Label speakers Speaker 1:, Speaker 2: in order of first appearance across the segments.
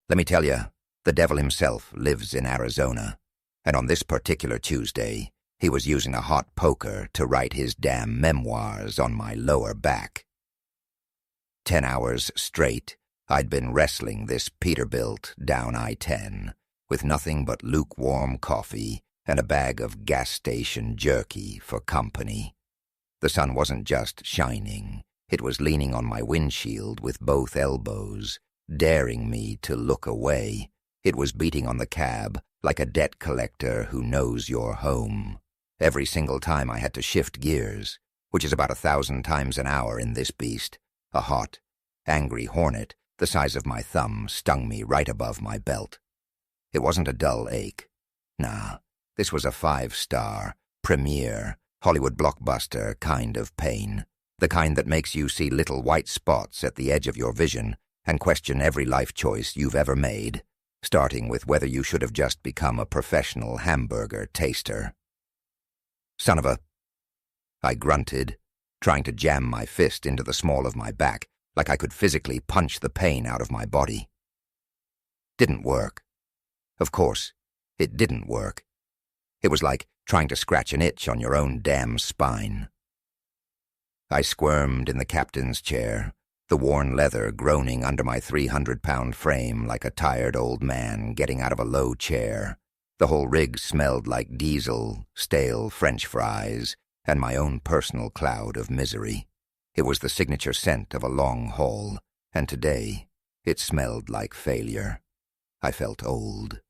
Speaker 1: Let me tell you, the devil himself lives in Arizona, and on this particular Tuesday, he was using a hot poker to write his damn memoirs on my lower back. 10 hours straight, I'd been wrestling this Peterbilt down I-10 with nothing but lukewarm coffee and a bag of gas station jerky for company. The sun wasn't just shining, it was leaning on my windshield with both elbows, daring me to look away. It was beating on the cab like a debt collector who knows you're home. Every single time I had to shift gears, which is about 1,000 times an hour in this beast, a hot, angry hornet the size of my thumb stung me right above my belt. It wasn't a dull ache. Nah, this was a 5-star, premier, Hollywood blockbuster kind of pain. The kind that makes you see little white spots at the edge of your vision and question every life choice you've ever made, starting with whether you should have just become a professional hamburger taster. Son of a... I grunted, trying to jam my fist into the small of my back like I could physically punch the pain out of my body. Didn't work. Of course, it didn't work. It was like trying to scratch an itch on your own damn spine. I squirmed in the captain's chair, the worn leather groaning under my 300-pound frame like a tired old man getting out of a low chair. The whole rig smelled like diesel, stale French fries, and my own personal cloud of misery. It was the signature scent of a long haul, and today it smelled like failure. I felt old.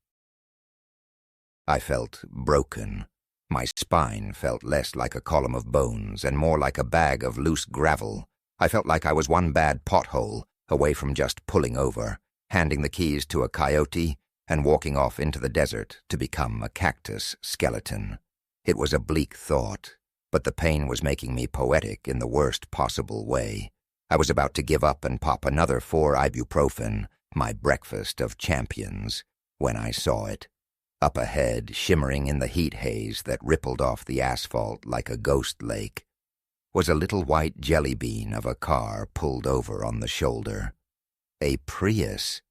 Speaker 1: I felt broken. My spine felt less like a column of bones and more like a bag of loose gravel. I felt like I was one bad pothole away from just pulling over, handing the keys to a coyote, and walking off into the desert to become a cactus skeleton. It was a bleak thought, but the pain was making me poetic in the worst possible way. I was about to give up and pop another 4 ibuprofen, my breakfast of champions, when I saw it. Up ahead, shimmering in the heat haze that rippled off the asphalt like a ghost lake, was a little white jelly bean of a car pulled over on the shoulder. A Prius?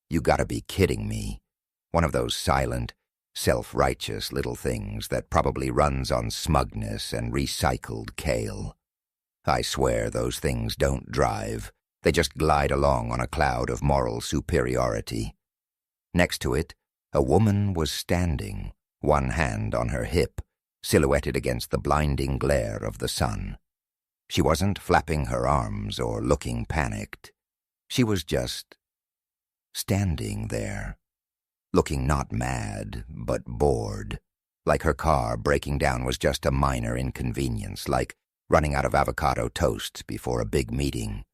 Speaker 1: You gotta be kidding me. One of those silent, self-righteous little things that probably runs on smugness and recycled kale. I swear those things don't drive. They just glide along on a cloud of moral superiority. Next to it, a woman was standing, one hand on her hip, silhouetted against the blinding glare of the sun. She wasn't flapping her arms or looking panicked. She was just standing there, looking not mad, but bored, like her car breaking down was just a minor inconvenience, like running out of avocado toast before a big meeting.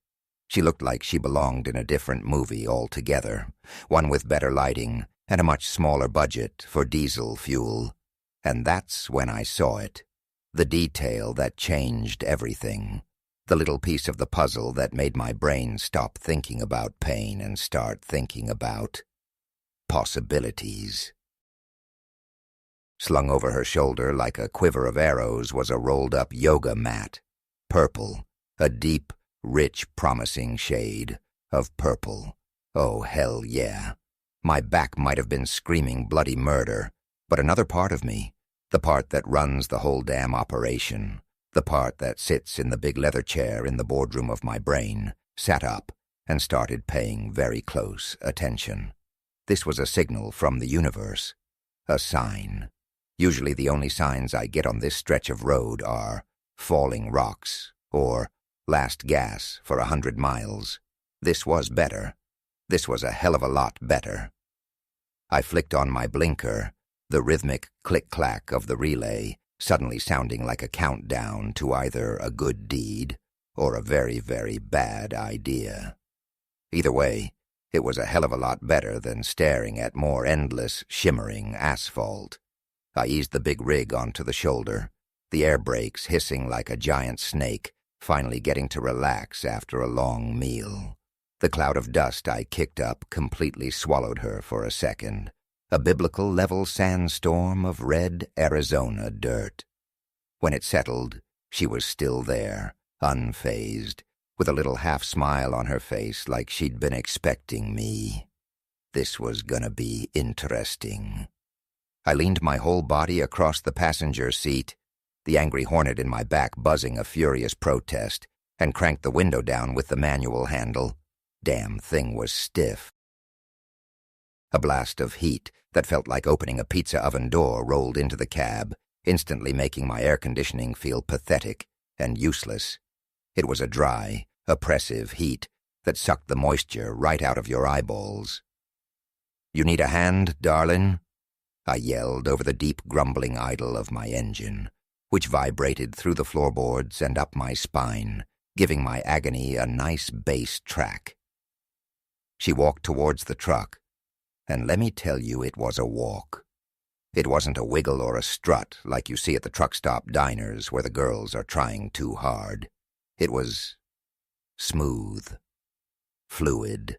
Speaker 1: She looked like she belonged in a different movie altogether, one with better lighting and a much smaller budget for diesel fuel. And that's when I saw it, the detail that changed everything, the little piece of the puzzle that made my brain stop thinking about pain and start thinking about possibilities. Slung over her shoulder like a quiver of arrows was a rolled-up yoga mat, purple, a deep, rich, promising shade of purple. Oh, hell yeah. My back might have been screaming bloody murder, but another part of me, the part that runs the whole damn operation, the part that sits in the big leather chair in the boardroom of my brain, sat up and started paying very close attention. This was a signal from the universe, a sign. Usually the only signs I get on this stretch of road are falling rocks or last gas for 100 miles. This was better. This was a hell of a lot better. I flicked on my blinker, the rhythmic click-clack of the relay suddenly sounding like a countdown to either a good deed or a very, very bad idea. Either way, it was a hell of a lot better than staring at more endless, shimmering asphalt. I eased the big rig onto the shoulder, the air brakes hissing like a giant snake, finally getting to relax after a long meal. The cloud of dust I kicked up completely swallowed her for a second, a biblical level sandstorm of red Arizona dirt. When it settled, she was still there, unfazed, with a little half-smile on her face like she'd been expecting me. This was gonna be interesting. I leaned my whole body across the passenger seat, the angry hornet in my back buzzing a furious protest, and cranked the window down with the manual handle. Damn thing was stiff. A blast of heat that felt like opening a pizza oven door rolled into the cab, instantly making my air conditioning feel pathetic and useless. It was a dry, oppressive heat that sucked the moisture right out of your eyeballs. "You need a hand, darling?" I yelled over the deep grumbling idle of my engine, which vibrated through the floorboards and up my spine, giving my agony a nice bass track. She walked towards the truck, and let me tell you, it was a walk. It wasn't a wiggle or a strut like you see at the truck stop diners where the girls are trying too hard. It was smooth, fluid,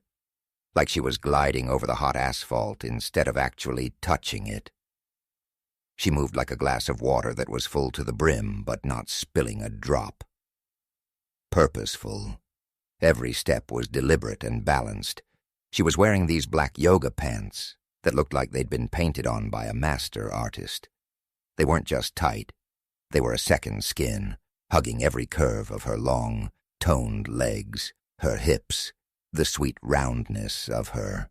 Speaker 1: like she was gliding over the hot asphalt instead of actually touching it. She moved like a glass of water that was full to the brim but not spilling a drop. Purposeful. Every step was deliberate and balanced. She was wearing these black yoga pants that looked like they'd been painted on by a master artist. They weren't just tight. They were a second skin, hugging every curve of her long, toned legs, her hips, the sweet roundness of her.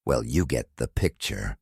Speaker 1: Well, you get the picture.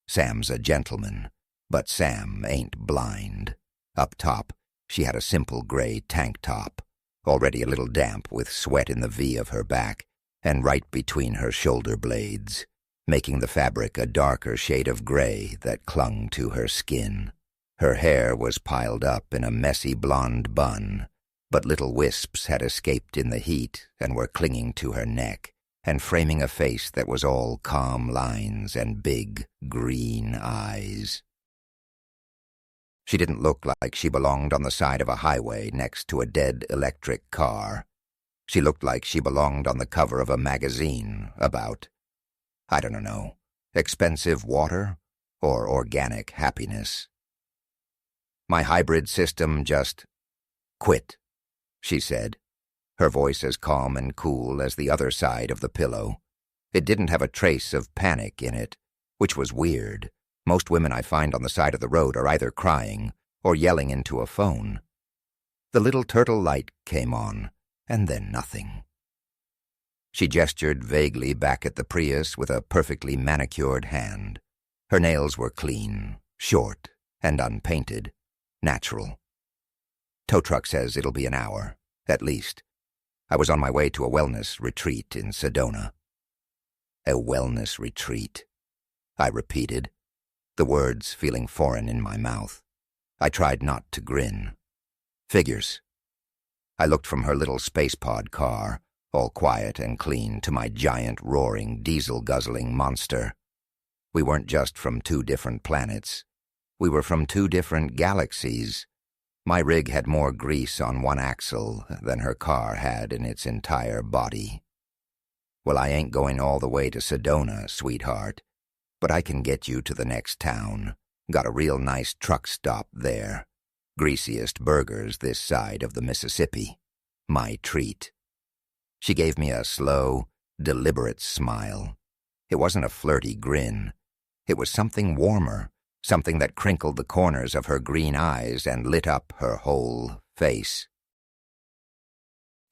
Speaker 1: Sam's a gentleman, but Sam ain't blind. Up top, she had a simple gray tank top, already a little damp with sweat in the V of her back, and right between her shoulder blades, making the fabric a darker shade of gray that clung to her skin. Her hair was piled up in a messy blonde bun, but little wisps had escaped in the heat and were clinging to her neck and framing a face that was all calm lines and big, green eyes. She didn't look like she belonged on the side of a highway next to a dead electric car. She looked like she belonged on the cover of a magazine about, I don't know, expensive water or organic happiness. My hybrid system just quit, she said, her voice as calm and cool as the other side of the pillow. It didn't have a trace of panic in it, which was weird. Most women I find on the side of the road are either crying or yelling into a phone. The little turtle light came on, and then nothing. She gestured vaguely back at the Prius with a perfectly manicured hand. Her nails were clean, short, and unpainted. Natural. Tow truck says it'll be an hour, at least. I was on my way to a wellness retreat in Sedona. A wellness retreat, I repeated, the words feeling foreign in my mouth. I tried not to grin. Figures. I looked from her little space pod car, all quiet and clean, to my giant, roaring, diesel-guzzling monster. We weren't just from two different planets. We were from two different galaxies. My rig had more grease on one axle than her car had in its entire body. Well, I ain't going all the way to Sedona, sweetheart, but I can get you to the next town. Got a real nice truck stop there. Greasiest burgers this side of the Mississippi. My treat. She gave me a slow, deliberate smile. It wasn't a flirty grin. It was something warmer, something that crinkled the corners of her green eyes and lit up her whole face.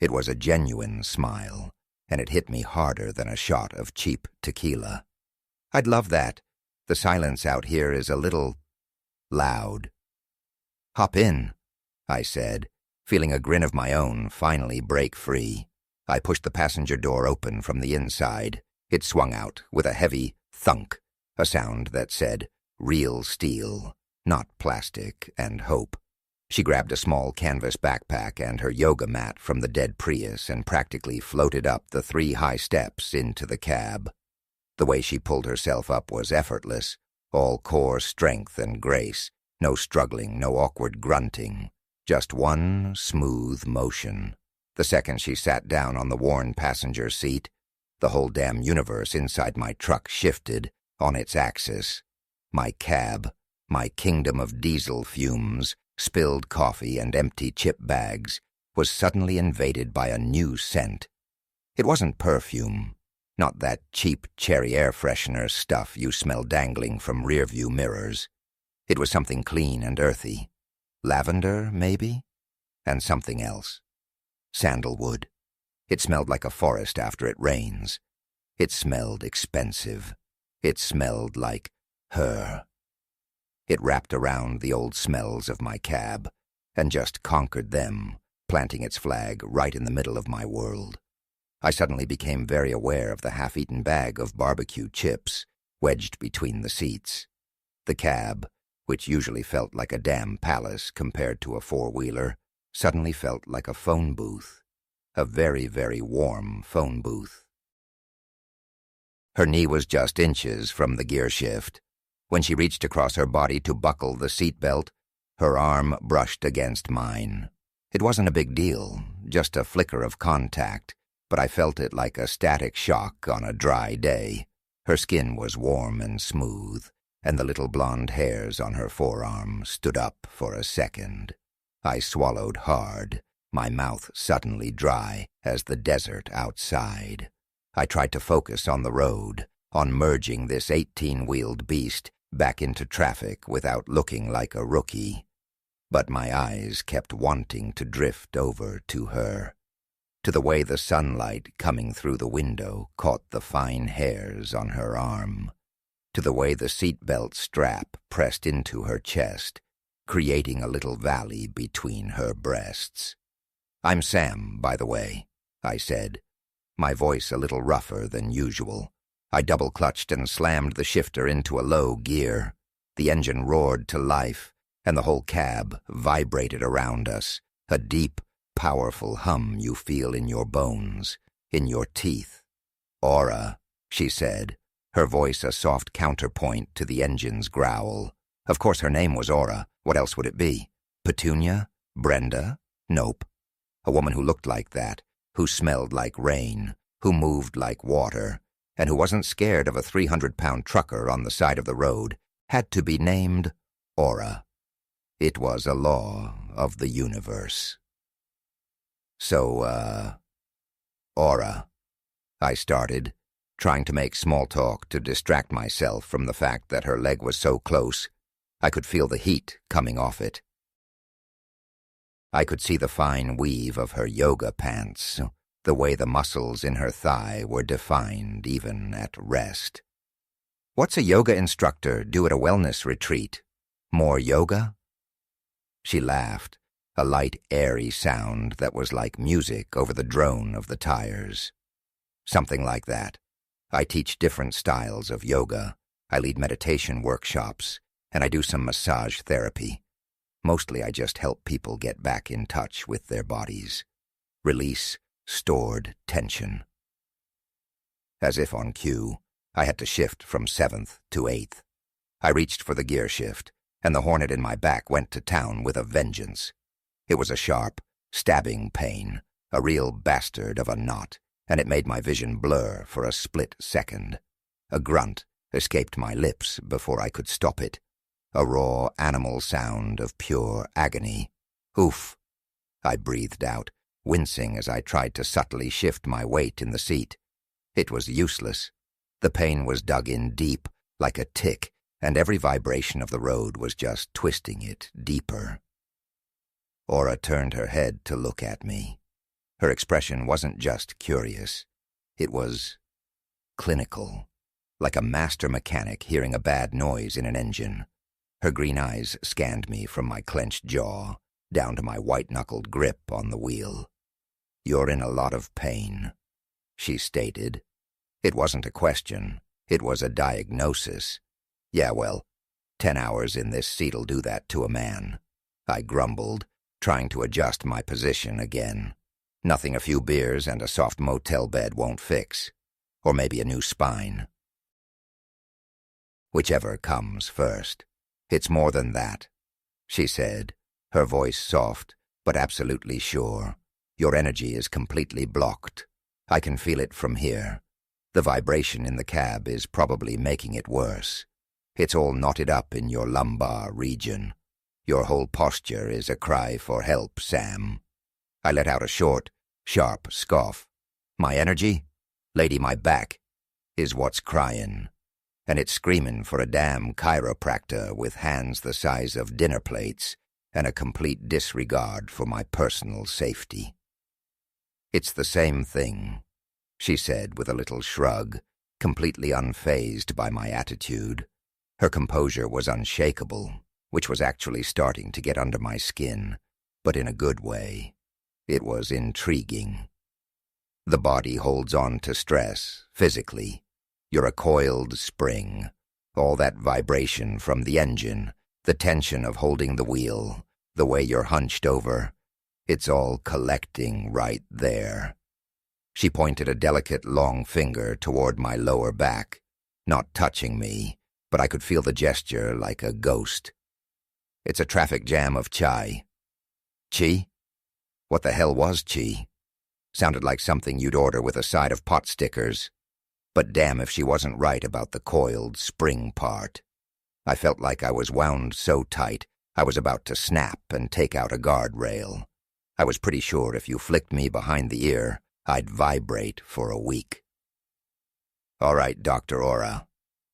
Speaker 1: It was a genuine smile, and it hit me harder than a shot of cheap tequila. I'd love that. The silence out here is a little loud. "Hop in," I said, feeling a grin of my own finally break free. I pushed the passenger door open from the inside. It swung out with a heavy thunk, a sound that said, real steel, not plastic, and hope. She grabbed a small canvas backpack and her yoga mat from the dead Prius and practically floated up the 3 high steps into the cab. The way she pulled herself up was effortless, all core strength and grace, no struggling, no awkward grunting, just one smooth motion. The second she sat down on the worn passenger seat, the whole damn universe inside my truck shifted on its axis. My cab, my kingdom of diesel fumes, spilled coffee and empty chip bags, was suddenly invaded by a new scent. It wasn't perfume. Not that cheap cherry air freshener stuff you smell dangling from rearview mirrors. It was something clean and earthy. Lavender, maybe? And something else. Sandalwood. It smelled like a forest after it rains. It smelled expensive. It smelled like her. It wrapped around the old smells of my cab and just conquered them, planting its flag right in the middle of my world. I suddenly became very aware of the half-eaten bag of barbecue chips wedged between the seats. The cab, which usually felt like a damn palace compared to a four-wheeler, suddenly felt like a phone booth. A very, very warm phone booth. Her knee was just inches from the gear shift. When she reached across her body to buckle the seatbelt, her arm brushed against mine. It wasn't a big deal, just a flicker of contact, but I felt it like a static shock on a dry day. Her skin was warm and smooth, and the little blonde hairs on her forearm stood up for a second. I swallowed hard, my mouth suddenly dry as the desert outside. I tried to focus on the road, on merging this 18-wheeled beast back into traffic without looking like a rookie. But my eyes kept wanting to drift over to her, to the way the sunlight coming through the window caught the fine hairs on her arm, to the way the seatbelt strap pressed into her chest, creating a little valley between her breasts. "I'm Sam, by the way," I said, my voice a little rougher than usual. I double-clutched and slammed the shifter into a low gear. The engine roared to life, and the whole cab vibrated around us, a deep, powerful hum you feel in your bones, in your teeth. "Aura," she said, her voice a soft counterpoint to the engine's growl. Of course her name was Aura. What else would it be? Petunia? Brenda? Nope. A woman who looked like that, who smelled like rain, who moved like water, and who wasn't scared of a 300-pound trucker on the side of the road, had to be named Aura. It was a law of the universe. So, Aura, I started, trying to make small talk to distract myself from the fact that her leg was so close. I could feel the heat coming off it. I could see the fine weave of her yoga pants, the way the muscles in her thigh were defined even at rest. "What's a yoga instructor do at a wellness retreat? More yoga?" She laughed, a light, airy sound that was like music over the drone of the tires. "Something like that. I teach different styles of yoga. I lead meditation workshops, and I do some massage therapy. Mostly I just help people get back in touch with their bodies. Release stored tension." As if on cue, I had to shift from 7th to 8th. I reached for the gear shift, and the hornet in my back went to town with a vengeance. It was a sharp, stabbing pain, a real bastard of a knot, and it made my vision blur for a split second. A grunt escaped my lips before I could stop it. A raw animal sound of pure agony. "Oof," I breathed out, wincing as I tried to subtly shift my weight in the seat. It was useless. The pain was dug in deep, like a tick, and every vibration of the road was just twisting it deeper. Aura turned her head to look at me. Her expression wasn't just curious. It was clinical, like a master mechanic hearing a bad noise in an engine. Her green eyes scanned me from my clenched jaw down to my white-knuckled grip on the wheel. "You're in a lot of pain," she stated. It wasn't a question. It was a diagnosis. "Yeah, well, 10 hours in this seat'll do that to a man," I grumbled, trying to adjust my position again. "Nothing a few beers and a soft motel bed won't fix. Or maybe a new spine. Whichever comes first. It's more than that," she said, her voice soft, but absolutely sure. "Your energy is completely blocked. I can feel it from here. The vibration in the cab is probably making it worse. It's all knotted up in your lumbar region. Your whole posture is a cry for help, Sam." I let out a short, sharp scoff. "My energy? Lady, my back is what's crying, and it's screaming for a damn chiropractor with hands the size of dinner plates and a complete disregard for my personal safety. It's the same thing, she said with a little shrug, completely unfazed by my attitude. Her composure was unshakable, which was actually starting to get under my skin, but in a good way. It was intriguing. The body holds on to stress, physically. You're a coiled spring. All that vibration from the engine, the tension of holding the wheel, the way you're hunched over, it's all collecting right there. She pointed a delicate long finger toward my lower back, not touching me, but I could feel the gesture like a ghost. It's a traffic jam of chai. Chi? What the hell was chi? Sounded like something you'd order with a side of pot stickers. But damn if she wasn't right about the coiled spring part. I felt like I was wound so tight I was about to snap and take out a guardrail. I was pretty sure if you flicked me behind the ear, I'd vibrate for a week. "All right, Dr. Ora,"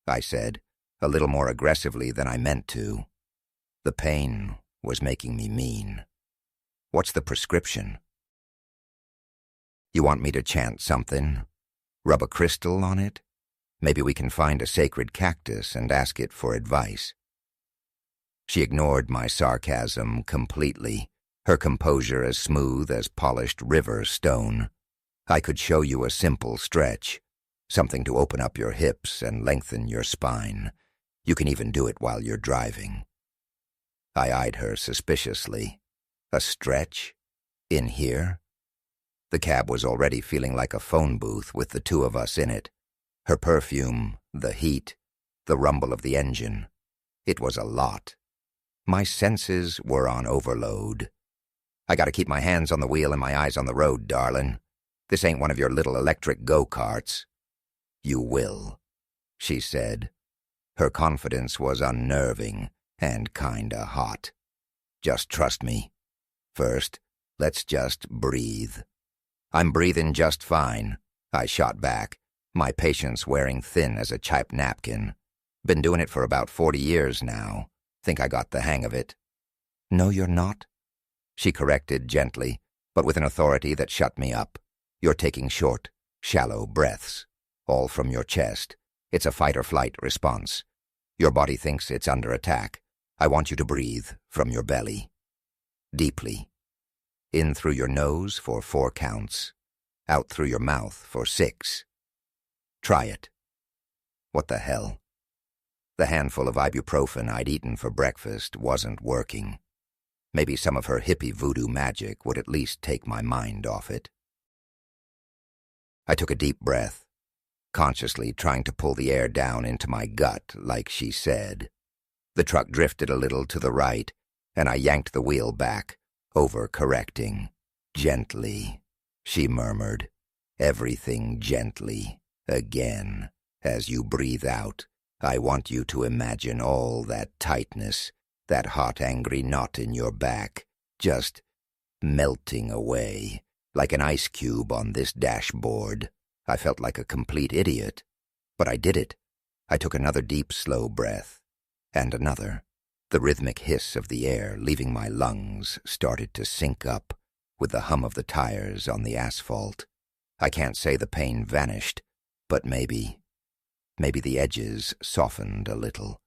Speaker 1: I said, a little more aggressively than I meant to. The pain was making me mean. "What's the prescription?" "You want me to chant something? Rub a crystal on it? Maybe we can find a sacred cactus and ask it for advice." She ignored my sarcasm completely, her composure as smooth as polished river stone. "I could show you a simple stretch, something to open up your hips and lengthen your spine. You can even do it while you're driving." I eyed her suspiciously. "A stretch? In here?" The cab was already feeling like a phone booth with the two of us in it. Her perfume, the heat, the rumble of the engine. It was a lot. My senses were on overload. "I gotta keep my hands on the wheel and my eyes on the road, darling. This ain't one of your little electric go-karts." "You will," she said. Her confidence was unnerving and kinda hot. "Just trust me. First, let's just breathe." "I'm breathing just fine," I shot back, my patience wearing thin as a cheap napkin. "Been doing it for about 40 years now. Think I got the hang of it." "No, you're not," she corrected gently, but with an authority that shut me up. "You're taking short, shallow breaths, all from your chest. It's a fight-or-flight response. Your body thinks it's under attack. I want you to breathe from your belly. Deeply. In through your nose for 4 counts. Out through your mouth for 6. Try it." What the hell? The handful of ibuprofen I'd eaten for breakfast wasn't working. Maybe some of her hippie voodoo magic would at least take my mind off it. I took a deep breath, consciously trying to pull the air down into my gut like she said. The truck drifted a little to the right, and I yanked the wheel back, over-correcting. "Gently," she murmured. "Everything gently. Again. As you breathe out, I want you to imagine all that tightness, that hot, angry knot in your back, just melting away, like an ice cube on this dashboard." I felt like a complete idiot, but I did it. I took another deep, slow breath, and another. The rhythmic hiss of the air leaving my lungs started to sync up with the hum of the tires on the asphalt. I can't say the pain vanished, but maybe the edges softened a little.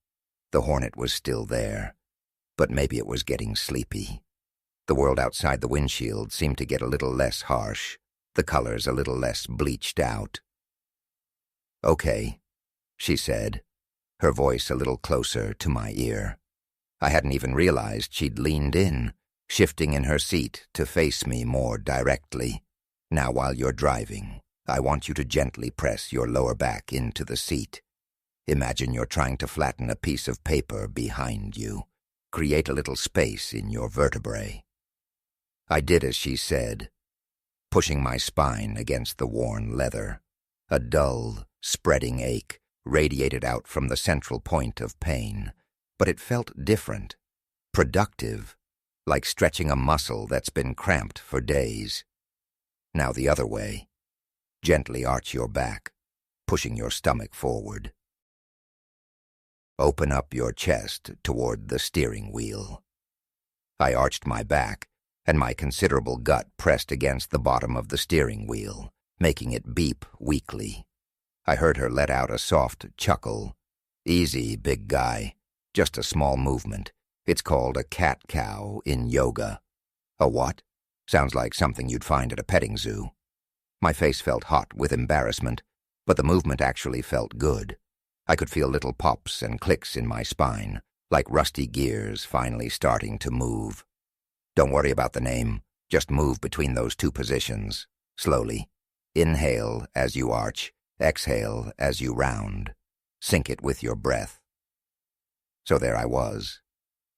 Speaker 1: The Hornet was still there, but maybe it was getting sleepy. The world outside the windshield seemed to get a little less harsh, the colors a little less bleached out. "Okay," she said, her voice a little closer to my ear. I hadn't even realized she'd leaned in, shifting in her seat to face me more directly. "Now while you're driving, I want you to gently press your lower back into the seat. Imagine you're trying to flatten a piece of paper behind you. Create a little space in your vertebrae." I did as she said, pushing my spine against the worn leather. A dull, spreading ache radiated out from the central point of pain, but it felt different, productive, like stretching a muscle that's been cramped for days. "Now the other way. Gently arch your back. pushing your stomach forward. Open up your chest toward the steering wheel. I arched my back, and my considerable gut pressed against the bottom of the steering wheel, making it beep weakly. I heard her let out a soft chuckle. Easy, big guy. Just a small movement. It's called a cat-cow in yoga. A what? Sounds like something you'd find at a petting zoo. My face felt hot with embarrassment, but the movement actually felt good. I could feel little pops and clicks in my spine, like rusty gears finally starting to move. Don't worry about the name. Just move between those two positions, slowly. Inhale as you arch, exhale as you round. Sync it with your breath. So there I was,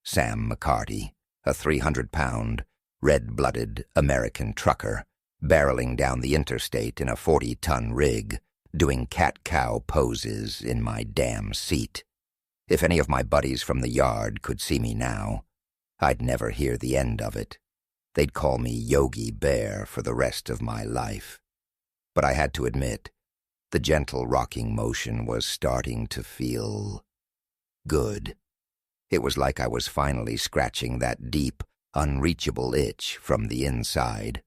Speaker 1: Sam McCarty, a 300-pound, red-blooded American trucker, barreling down the interstate in a 40-ton rig, doing cat-cow poses in my damn seat. If any of my buddies from the yard could see me now, I'd never hear the end of it. They'd call me Yogi Bear for the rest of my life. But I had to admit, the gentle rocking motion was starting to feel good. It was like I was finally scratching that deep, unreachable itch from the inside.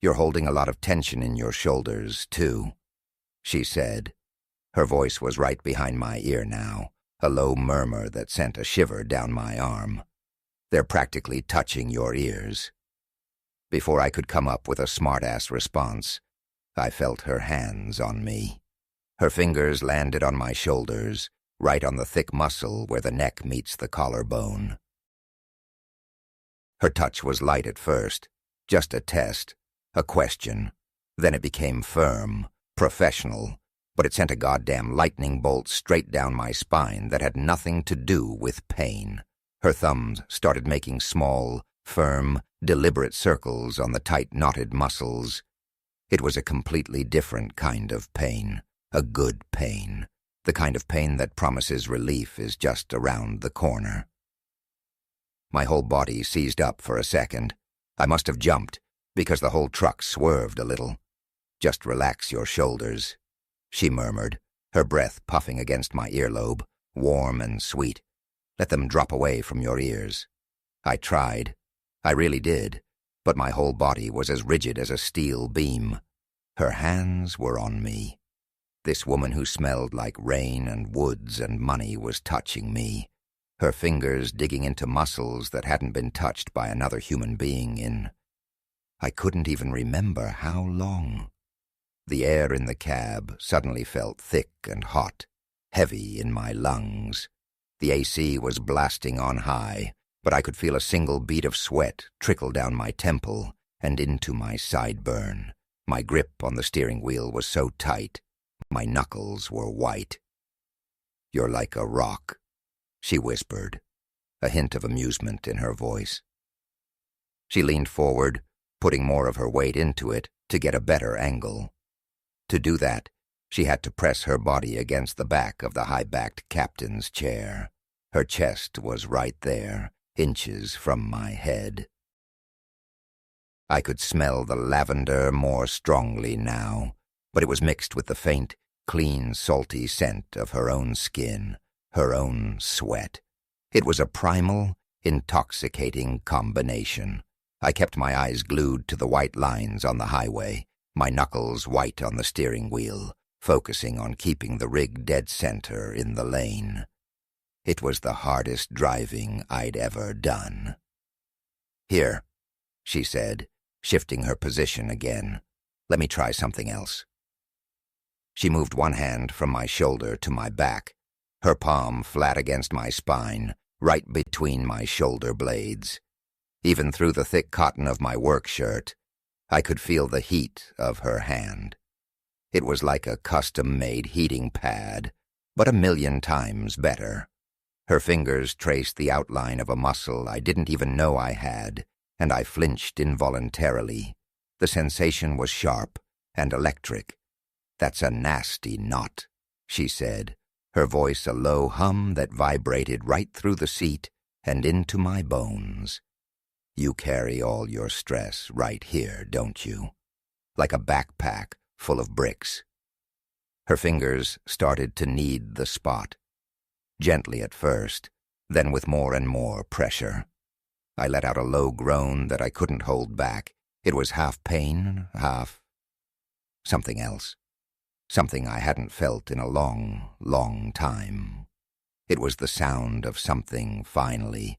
Speaker 1: You're holding a lot of tension in your shoulders, too, she said. Her voice was right behind my ear now, a low murmur that sent a shiver down my arm. They're practically touching your ears. Before I could come up with a smart-ass response, I felt her hands on me. Her fingers landed on my shoulders, right on the thick muscle where the neck meets the collarbone. Her touch was light at first, just a test, a question. Then it became firm, professional, but it sent a goddamn lightning bolt straight down my spine that had nothing to do with pain. Her thumbs started making small, firm, deliberate circles on the tight, knotted muscles. It was a completely different kind of pain, a good pain, the kind of pain that promises relief is just around the corner. My whole body seized up for a second. I must have jumped, because the whole truck swerved a little. Just relax your shoulders, she murmured, her breath puffing against my earlobe, warm and sweet. Let them drop away from your ears. I tried. I really did, but my whole body was as rigid as a steel beam. Her hands were on me. This woman who smelled like rain and woods and money was touching me, her fingers digging into muscles that hadn't been touched by another human being in... I couldn't even remember how long. The air in the cab suddenly felt thick and hot, heavy in my lungs. The AC was blasting on high, but I could feel a single bead of sweat trickle down my temple and into my sideburn. My grip on the steering wheel was so tight, my knuckles were white. "You're like a rock," she whispered, a hint of amusement in her voice. She leaned forward, putting more of her weight into it to get a better angle. To do that, she had to press her body against the back of the high-backed captain's chair. Her chest was right there, inches from my head. I could smell the lavender more strongly now, but it was mixed with the faint, clean, salty scent of her own skin, her own sweat. It was a primal, intoxicating combination. I kept my eyes glued to the white lines on the highway, my knuckles white on the steering wheel, focusing on keeping the rig dead center in the lane. It was the hardest driving I'd ever done. "Here," she said, shifting her position again. "Let me try something else." She moved one hand from my shoulder to my back, her palm flat against my spine, right between my shoulder blades. Even through the thick cotton of my work shirt, I could feel the heat of her hand. It was like a custom-made heating pad, but 1,000,000 times better. Her fingers traced the outline of a muscle I didn't even know I had, and I flinched involuntarily. The sensation was sharp and electric. "That's a nasty knot," she said, her voice a low hum that vibrated right through the seat and into my bones. "You carry all your stress right here, don't you? Like a backpack full of bricks." Her fingers started to knead the spot. Gently at first, then with more and more pressure. I let out a low groan that I couldn't hold back. It was half pain, half something else. Something I hadn't felt in a long, long time. It was the sound of something finally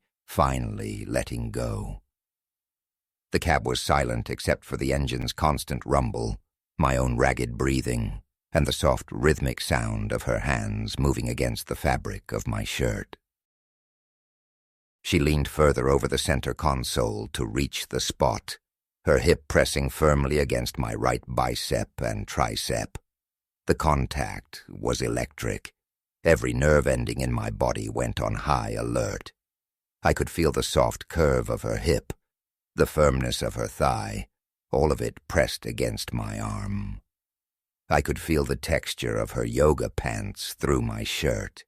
Speaker 1: letting go. The cab was silent except for the engine's constant rumble, my own ragged breathing, and the soft rhythmic sound of her hands moving against the fabric of my shirt. She leaned further over the center console to reach the spot, her hip pressing firmly against my right bicep and tricep. The contact was electric. Every nerve ending in my body went on high alert. I could feel the soft curve of her hip, the firmness of her thigh, all of it pressed against my arm. I could feel the texture of her yoga pants through my shirt.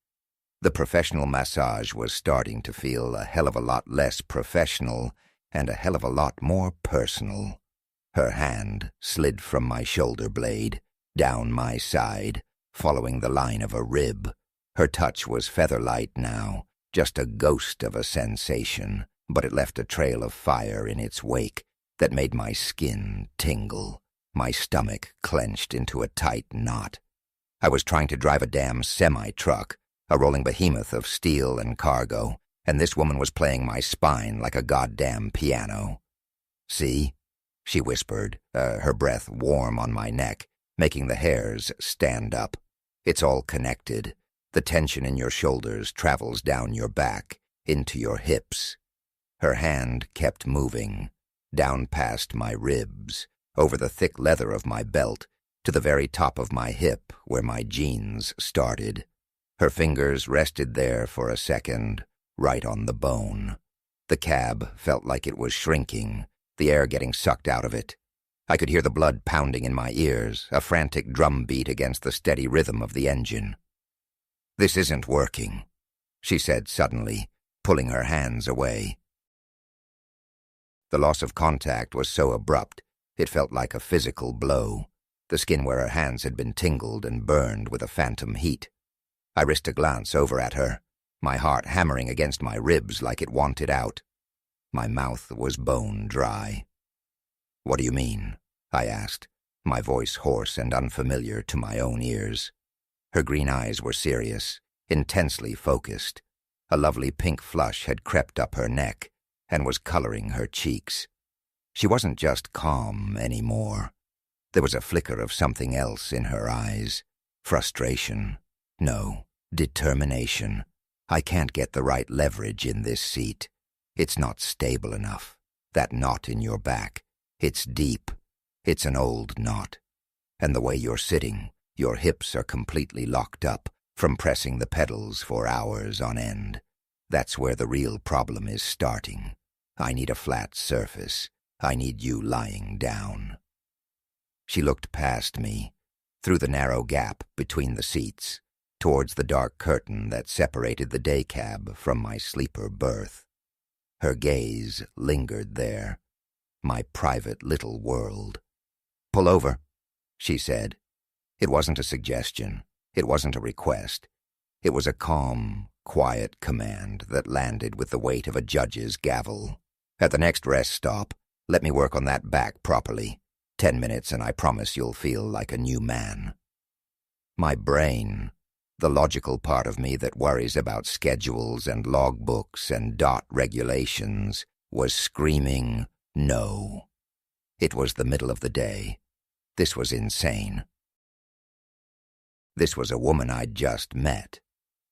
Speaker 1: The professional massage was starting to feel a hell of a lot less professional and a hell of a lot more personal. Her hand slid from my shoulder blade, down my side, following the line of a rib. Her touch was feather-light now, just a ghost of a sensation, but it left a trail of fire in its wake that made my skin tingle. My stomach clenched into a tight knot. I was trying to drive a damn semi-truck, a rolling behemoth of steel and cargo, and this woman was playing my spine like a goddamn piano. "See?" she whispered, her breath warm on my neck, making the hairs stand up. "It's all connected. The tension in your shoulders travels down your back, into your hips." Her hand kept moving, down past my ribs, over the thick leather of my belt, to the very top of my hip where my jeans started. Her fingers rested there for a second, right on the bone. The cab felt like it was shrinking, the air getting sucked out of it. I could hear the blood pounding in my ears, a frantic drum beat against the steady rhythm of the engine. "This isn't working," she said suddenly, pulling her hands away. The loss of contact was so abrupt, it felt like a physical blow. The skin where her hands had been tingled and burned with a phantom heat. I risked a glance over at her, my heart hammering against my ribs like it wanted out. My mouth was bone dry. "What do you mean?" I asked, my voice hoarse and unfamiliar to my own ears. Her green eyes were serious, intensely focused. A lovely pink flush had crept up her neck and was coloring her cheeks. She wasn't just calm anymore. There was a flicker of something else in her eyes. Frustration. No, determination. I can't get the right leverage in this seat. It's not stable enough. That knot in your back. It's deep. It's an old knot. And the way you're sitting, your hips are completely locked up from pressing the pedals for hours on end. That's where the real problem is starting. I need a flat surface. I need you lying down. She looked past me, through the narrow gap between the seats, towards the dark curtain that separated the day cab from my sleeper berth. Her gaze lingered there, my private little world. "Pull over," she said. It wasn't a suggestion. It wasn't a request. It was a calm, quiet command that landed with the weight of a judge's gavel. "At the next rest stop, let me work on that back properly. 10 minutes and I promise you'll feel like a new man." My brain, the logical part of me that worries about schedules and logbooks and dot regulations, was screaming no. It was the middle of the day. This was insane. This was a woman I'd just met.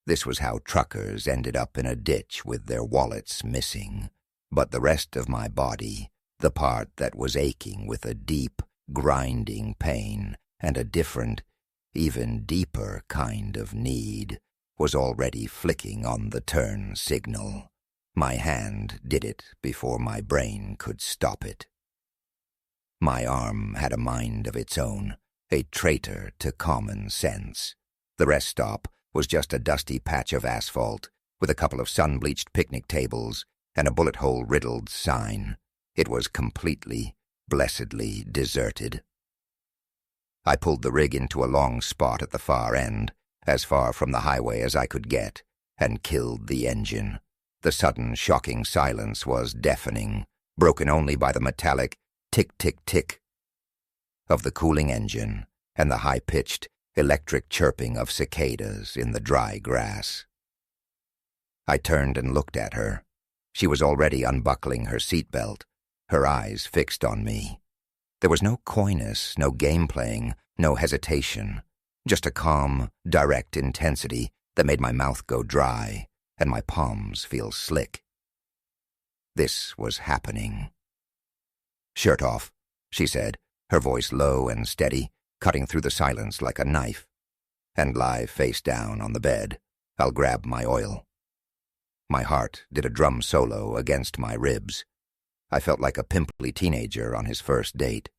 Speaker 1: This was how truckers ended up in a ditch with their wallets missing. But the rest of my body, the part that was aching with a deep, grinding pain and a different, even deeper kind of need, was already flicking on the turn signal. My hand did it before my brain could stop it. My arm had a mind of its own, a traitor to common sense. The rest stop was just a dusty patch of asphalt with a couple of sun-bleached picnic tables and a bullet-hole-riddled sign. It was completely, blessedly deserted. I pulled the rig into a long spot at the far end, as far from the highway as I could get, and killed the engine. The sudden, shocking silence was deafening, broken only by the metallic tick-tick-tick of the cooling engine and the high-pitched, electric chirping of cicadas in the dry grass. I turned and looked at her. She was already unbuckling her seatbelt, her eyes fixed on me. There was no coyness, no game-playing, no hesitation, just a calm, direct intensity that made my mouth go dry and my palms feel slick. This was happening. "Shirt off," she said, her voice low and steady, cutting through the silence like a knife. "And lie face down on the bed. I'll grab my oil." My heart did a drum solo against my ribs. I felt like a pimply teenager on his first date.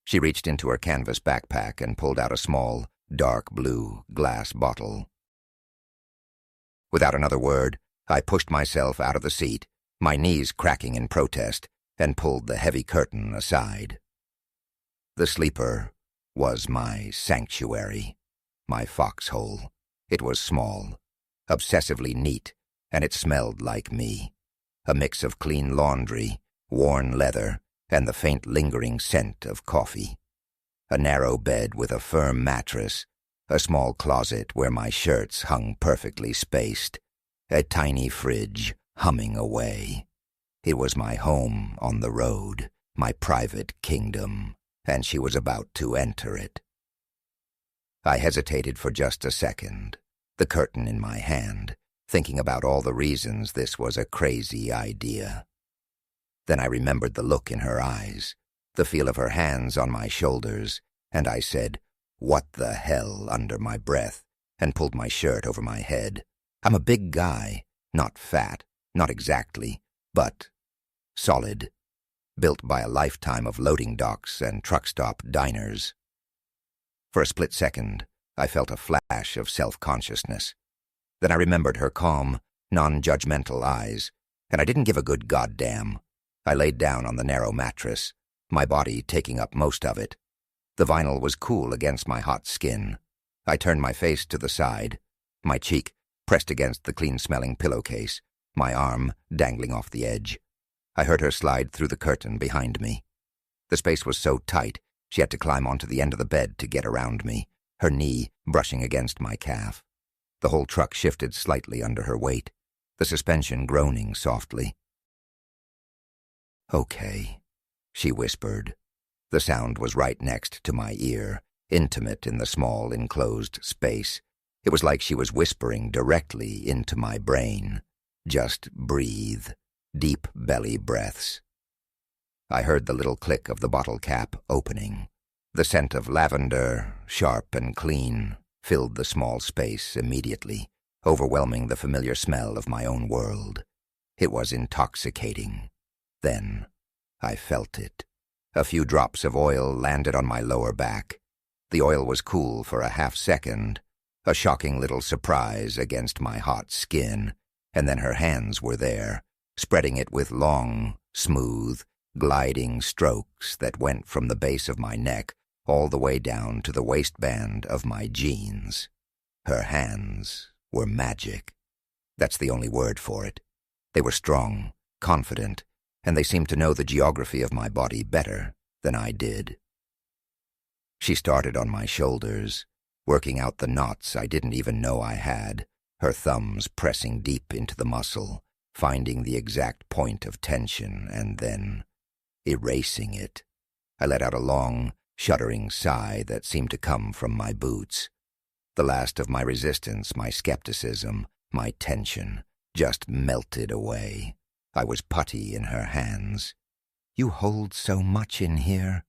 Speaker 1: She reached into her canvas backpack and pulled out a small, dark blue glass bottle. Without another word, I pushed myself out of the seat, my knees cracking in protest, and pulled the heavy curtain aside. The sleeper was my sanctuary, my foxhole. It was small, obsessively neat, and it smelled like me, a mix of clean laundry, worn leather, and the faint lingering scent of coffee. A narrow bed with a firm mattress, a small closet where my shirts hung perfectly spaced, a tiny fridge humming away. It was my home on the road, my private kingdom, and she was about to enter it. I hesitated for just a second, the curtain in my hand, thinking about all the reasons this was a crazy idea. Then I remembered the look in her eyes, the feel of her hands on my shoulders, and I said, "What the hell," under my breath, and pulled my shirt over my head. I'm a big guy, not fat, not exactly, but solid, built by a lifetime of loading docks and truck stop diners. For a split second, I felt a flash of self-consciousness. Then I remembered her calm, non-judgmental eyes, and I didn't give a good goddamn. I laid down on the narrow mattress, my body taking up most of it. The vinyl was cool against my hot skin. I turned my face to the side, my cheek pressed against the clean-smelling pillowcase, my arm dangling off the edge. I heard her slide through the curtain behind me. The space was so tight, she had to climb onto the end of the bed to get around me, her knee brushing against my calf. The whole truck shifted slightly under her weight, the suspension groaning softly. "Okay," she whispered. The sound was right next to my ear, intimate in the small enclosed space. It was like she was whispering directly into my brain. Just breathe, deep belly breaths. I heard the little click of the bottle cap opening. The scent of lavender, sharp and clean, filled the small space immediately, overwhelming the familiar smell of my own world. It was intoxicating. Then I felt it. A few drops of oil landed on my lower back. The oil was cool for a half-second, a shocking little surprise against my hot skin, and then her hands were there, spreading it with long, smooth, gliding strokes that went from the base of my neck all the way down to the waistband of my jeans. Her hands were magic. That's the only word for it. They were strong, confident, and they seemed to know the geography of my body better than I did. She started on my shoulders, working out the knots I didn't even know I had, her thumbs pressing deep into the muscle, finding the exact point of tension, and then erasing it. I let out a long, shuddering sigh that seemed to come from my boots. The last of my resistance, my skepticism, my tension, just melted away. I was putty in her hands. "You hold so much in here,"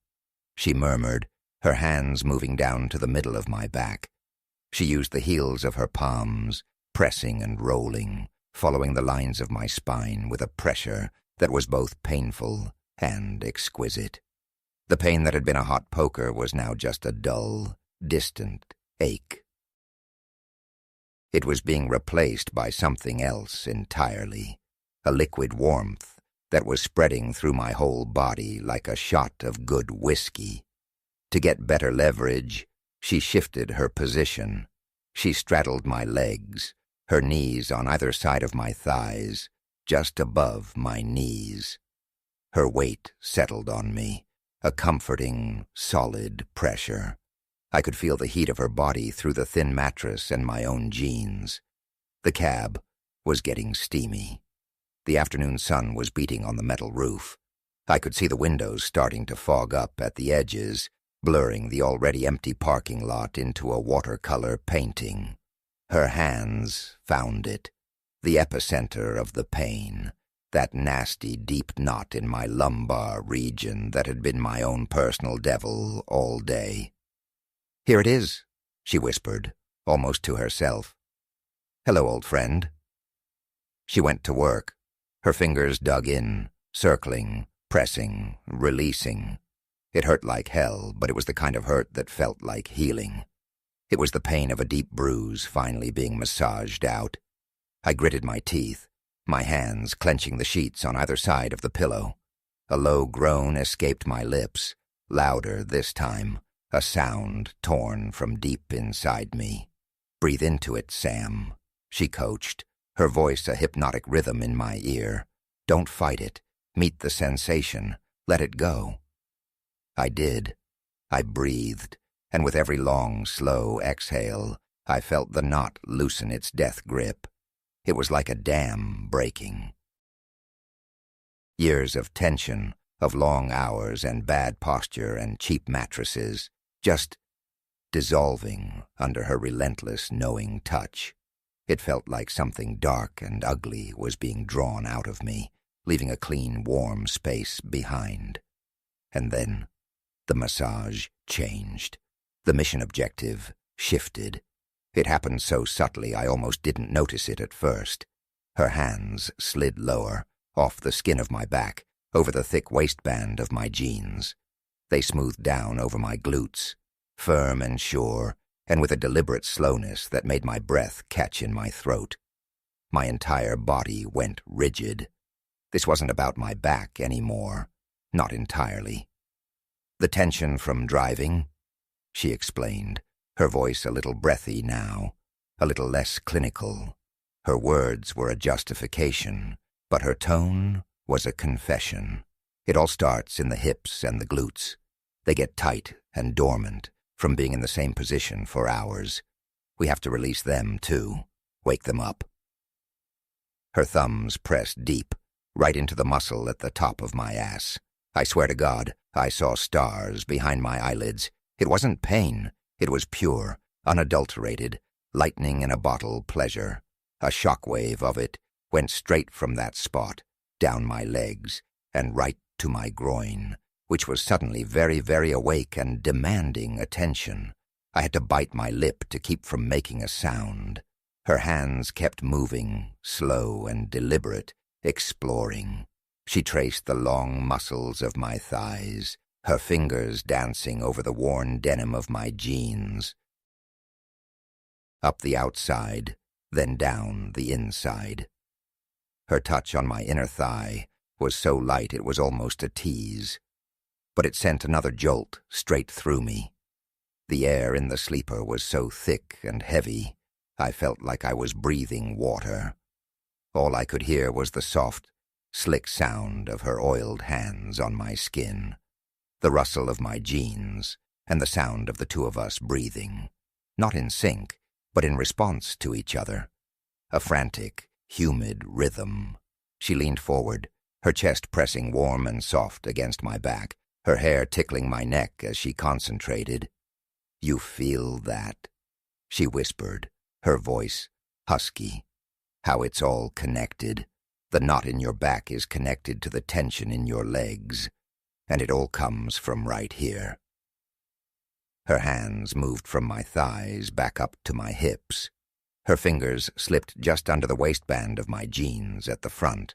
Speaker 1: she murmured, her hands moving down to the middle of my back. She used the heels of her palms, pressing and rolling, following the lines of my spine with a pressure that was both painful and exquisite. The pain that had been a hot poker was now just a dull, distant ache. It was being replaced by something else entirely, a liquid warmth that was spreading through my whole body like a shot of good whiskey. To get better leverage, she shifted her position. She straddled my legs, her knees on either side of my thighs, just above my knees. Her weight settled on me, a comforting, solid pressure. I could feel the heat of her body through the thin mattress and my own jeans. The cab was getting steamy. The afternoon sun was beating on the metal roof. I could see the windows starting to fog up at the edges, blurring the already empty parking lot into a watercolor painting. Her hands found it, the epicenter of the pain, that nasty deep knot in my lumbar region that had been my own personal devil all day. "Here it is," she whispered, almost to herself. "Hello, old friend." She went to work. Her fingers dug in, circling, pressing, releasing. It hurt like hell, but it was the kind of hurt that felt like healing. It was the pain of a deep bruise finally being massaged out. I gritted my teeth, my hands clenching the sheets on either side of the pillow. A low groan escaped my lips, louder this time, a sound torn from deep inside me. "Breathe into it, Sam," she coached, her voice a hypnotic rhythm in my ear. "Don't fight it. Meet the sensation. Let it go." I did. I breathed, and with every long, slow exhale, I felt the knot loosen its death grip. It was like a dam breaking. Years of tension, of long hours and bad posture and cheap mattresses, just dissolving under her relentless, knowing touch. It felt like something dark and ugly was being drawn out of me, leaving a clean, warm space behind. And then the massage changed. The mission objective shifted. It happened so subtly I almost didn't notice it at first. Her hands slid lower, off the skin of my back, over the thick waistband of my jeans. They smoothed down over my glutes, firm and sure, and with a deliberate slowness that made my breath catch in my throat. My entire body went rigid. This wasn't about my back anymore, not entirely. "The tension from driving," she explained, her voice a little breathy now, a little less clinical. Her words were a justification, but her tone was a confession. "It all starts in the hips and the glutes. They get tight and dormant from being in the same position for hours. We have to release them, too, wake them up." Her thumbs pressed deep, right into the muscle at the top of my ass. I swear to God, I saw stars behind my eyelids. It wasn't pain. It was pure, unadulterated, lightning in a bottle pleasure. A shockwave of it went straight from that spot, down my legs, and right to my groin, which was suddenly very, very awake and demanding attention. I had to bite my lip to keep from making a sound. Her hands kept moving, slow and deliberate, exploring. She traced the long muscles of my thighs, her fingers dancing over the worn denim of my jeans. Up the outside, then down the inside. Her touch on my inner thigh was so light it was almost a tease, but it sent another jolt straight through me. The air in the sleeper was so thick and heavy, I felt like I was breathing water. All I could hear was the soft, slick sound of her oiled hands on my skin, the rustle of my jeans, and the sound of the two of us breathing, not in sync, but in response to each other. A frantic, humid rhythm. She leaned forward, her chest pressing warm and soft against my back, her hair tickling my neck as she concentrated. "You feel that?" she whispered, her voice husky. "How it's all connected. The knot in your back is connected to the tension in your legs, and it all comes from right here." Her hands moved from my thighs back up to my hips. Her fingers slipped just under the waistband of my jeans at the front,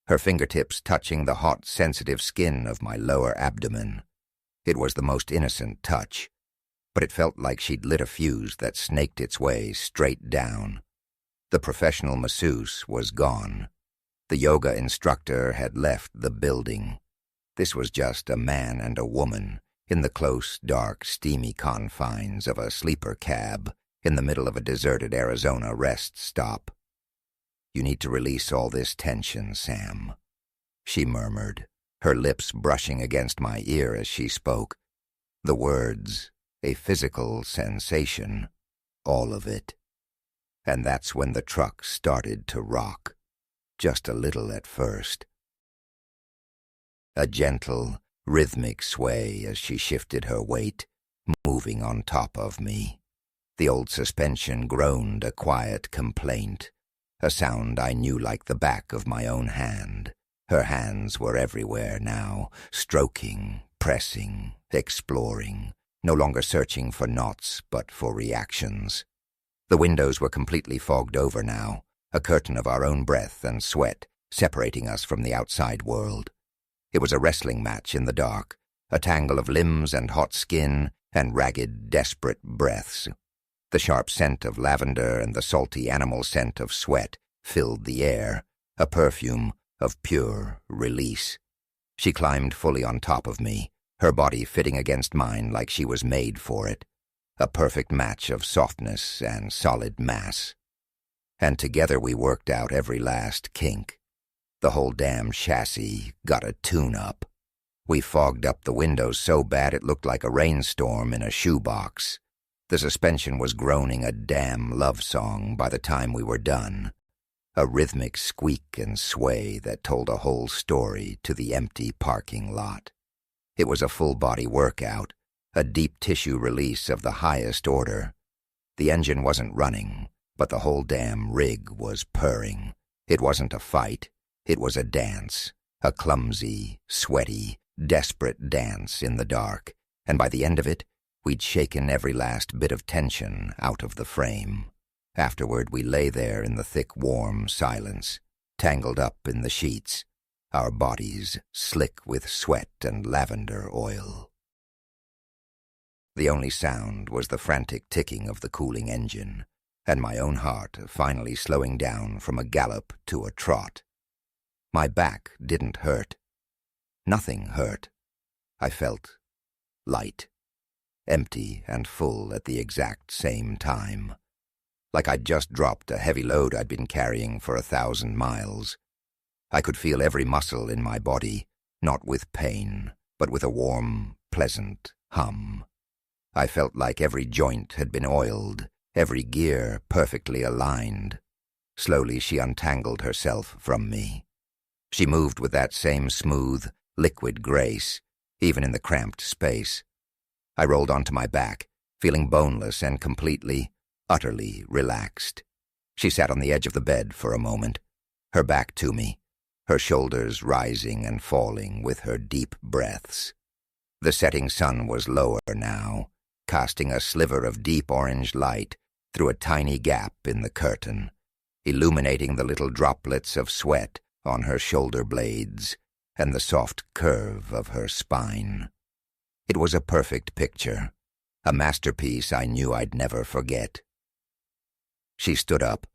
Speaker 1: her fingertips touching the hot, sensitive skin of my lower abdomen. It was the most innocent touch, but it felt like she'd lit a fuse that snaked its way straight down. The professional masseuse was gone. The yoga instructor had left the building. This was just a man and a woman in the close, dark, steamy confines of a sleeper cab in the middle of a deserted Arizona rest stop. "You need to release all this tension, Sam," she murmured, her lips brushing against my ear as she spoke. The words, a physical sensation, all of it. And that's when the truck started to rock, just a little at first. A gentle, rhythmic sway as she shifted her weight, moving on top of me. The old suspension groaned a quiet complaint, a sound I knew like the back of my own hand. Her hands were everywhere now, stroking, pressing, exploring, no longer searching for knots but for reactions. The windows were completely fogged over now, a curtain of our own breath and sweat separating us from the outside world. It was a wrestling match in the dark, a tangle of limbs and hot skin and ragged, desperate breaths. The sharp scent of lavender and the salty animal scent of sweat filled the air, a perfume of pure release. She climbed fully on top of me, her body fitting against mine like she was made for it, a perfect match of softness and solid mass. And together we worked out every last kink. The whole damn chassis got a tune-up. We fogged up the windows so bad it looked like a rainstorm in a shoebox. The suspension was groaning a damn love song by the time we were done, a rhythmic squeak and sway that told a whole story to the empty parking lot. It was a full-body workout, a deep tissue release of the highest order. The engine wasn't running, but the whole damn rig was purring. It wasn't a fight. It was a dance, a clumsy, sweaty, desperate dance in the dark, and by the end of it, we'd shaken every last bit of tension out of the frame. Afterward, we lay there in the thick, warm silence, tangled up in the sheets, our bodies slick with sweat and lavender oil. The only sound was the frantic ticking of the cooling engine, and my own heart finally slowing down from a gallop to a trot. My back didn't hurt. Nothing hurt. I felt light, empty and full at the exact same time, like I'd just dropped a heavy load I'd been carrying for 1,000 miles. I could feel every muscle in my body, not with pain, but with a warm, pleasant hum. I felt like every joint had been oiled, every gear perfectly aligned. Slowly she untangled herself from me. She moved with that same smooth, liquid grace, even in the cramped space. I rolled onto my back, feeling boneless and completely, utterly relaxed. She sat on the edge of the bed for a moment, her back to me, her shoulders rising and falling with her deep breaths. The setting sun was lower now, casting a sliver of deep orange light through a tiny gap in the curtain, illuminating the little droplets of sweat on her shoulder blades and the soft curve of her spine. It was a perfect picture, a masterpiece I knew I'd never forget. She stood up,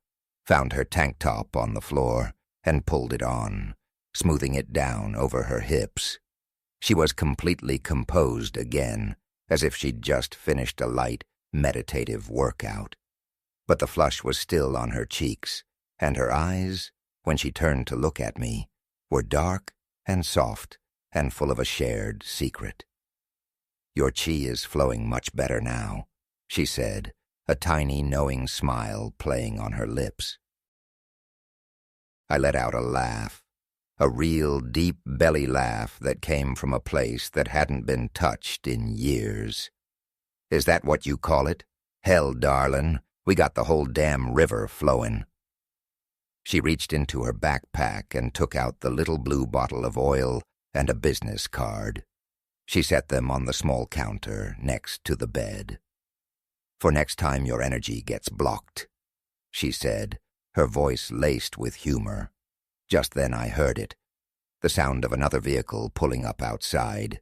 Speaker 1: found her tank top on the floor, and pulled it on, smoothing it down over her hips. She was completely composed again, as if she'd just finished a light, meditative workout. But the flush was still on her cheeks, and her eyes, when she turned to look at me, were dark and soft and full of a shared secret. "Your chi is flowing much better now," she said, a tiny knowing smile playing on her lips. I let out a laugh, a real deep belly laugh that came from a place that hadn't been touched in years. "Is that what you call it? Hell, darlin', we got the whole damn river flowing." She reached into her backpack and took out the little blue bottle of oil and a business card. She set them on the small counter next to the bed. "For next time your energy gets blocked," she said, her voice laced with humor. Just then I heard it, the sound of another vehicle pulling up outside,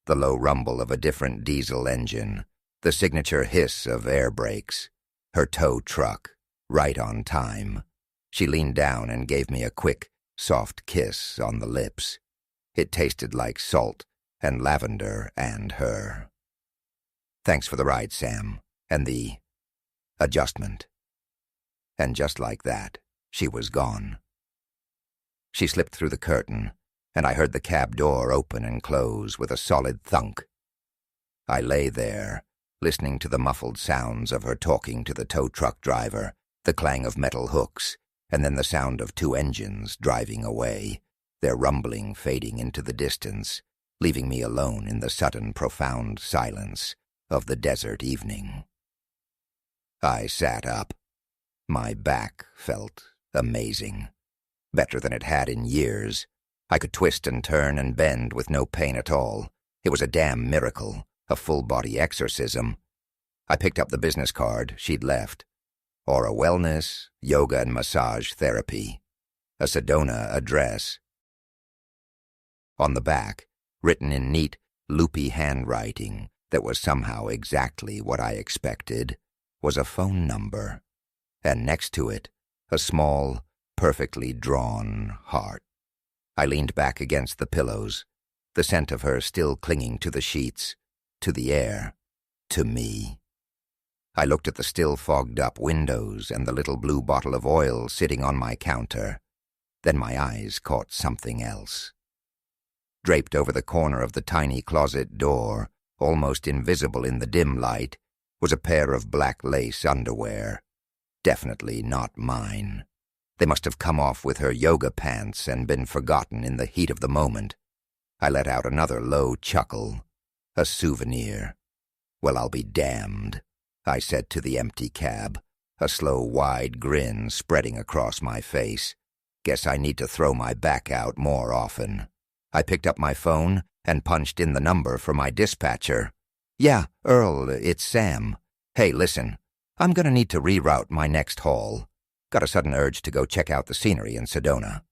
Speaker 1: the low rumble of a different diesel engine, the signature hiss of air brakes, her tow truck, right on time. She leaned down and gave me a quick, soft kiss on the lips. It tasted like salt and lavender and her. Thanks for the ride, Sam, and the adjustment. And just like that, she was gone. She slipped through the curtain, and I heard the cab door open and close with a solid thunk. I lay there, listening to the muffled sounds of her talking to the tow truck driver, the clang of metal hooks, and then the sound of 2 engines driving away, their rumbling fading into the distance, leaving me alone in the sudden profound silence of the desert evening. I sat up. My back felt amazing. Better than it had in years. I could twist and turn and bend with no pain at all. It was a damn miracle, a full-body exorcism. I picked up the business card she'd left. Aura Wellness, Yoga and Massage Therapy. A Sedona address. On the back, written in neat, loopy handwriting that was somehow exactly what I expected, was a phone number. And next to it, a small, perfectly drawn heart. I leaned back against the pillows, the scent of her still clinging to the sheets, to the air, to me. I looked at the still fogged-up windows and the little blue bottle of oil sitting on my counter. Then my eyes caught something else. Draped over the corner of the tiny closet door, almost invisible in the dim light, was a pair of black lace underwear. Definitely not mine. They must have come off with her yoga pants and been forgotten in the heat of the moment. I let out another low chuckle. A souvenir. Well, I'll be damned, I said to the empty cab, a slow, wide grin spreading across my face. Guess I need to throw my back out more often. I picked up my phone and punched in the number for my dispatcher. Yeah, Earl, it's Sam. Hey, listen, I'm gonna need to reroute my next haul. Got a sudden urge to go check out the scenery in Sedona.